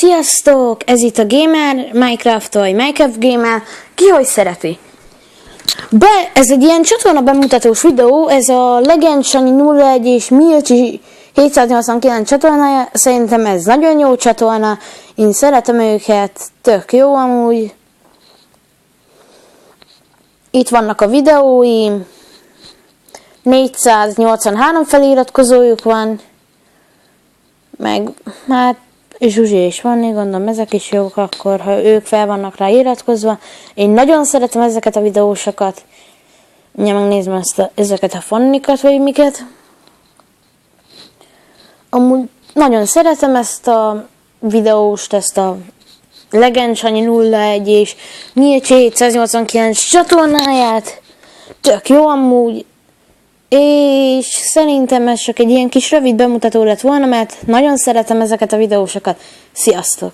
Sziasztok! Ez itt a Gamer, Minecraft vagy Minecraft Gamer. Ki hogy szereti? Ez egy ilyen csatorna bemutatós videó, ez a Legend Sanyi 01 és Milcsi 789 csatornája. Szerintem ez nagyon jó csatorna, én szeretem őket, tök jó amúgy. Itt vannak a videóim, 483 feliratkozójuk van, meg hát Zsuzsi is van, gondolom ezek is jók akkor, ha ők fel vannak rá iratkozva. Én nagyon szeretem ezeket a videósokat. Mindjárt megnézem ezeket a fannikat, vagy miket. Amúgy nagyon szeretem ezt a videóst, ezt a Legend Sanyi 01 és Milcsi 789 csatornáját. Tök jó amúgy. És szerintem ez csak egy ilyen kis rövid bemutató lett volna, mert nagyon szeretem ezeket a videósokat. Sziasztok!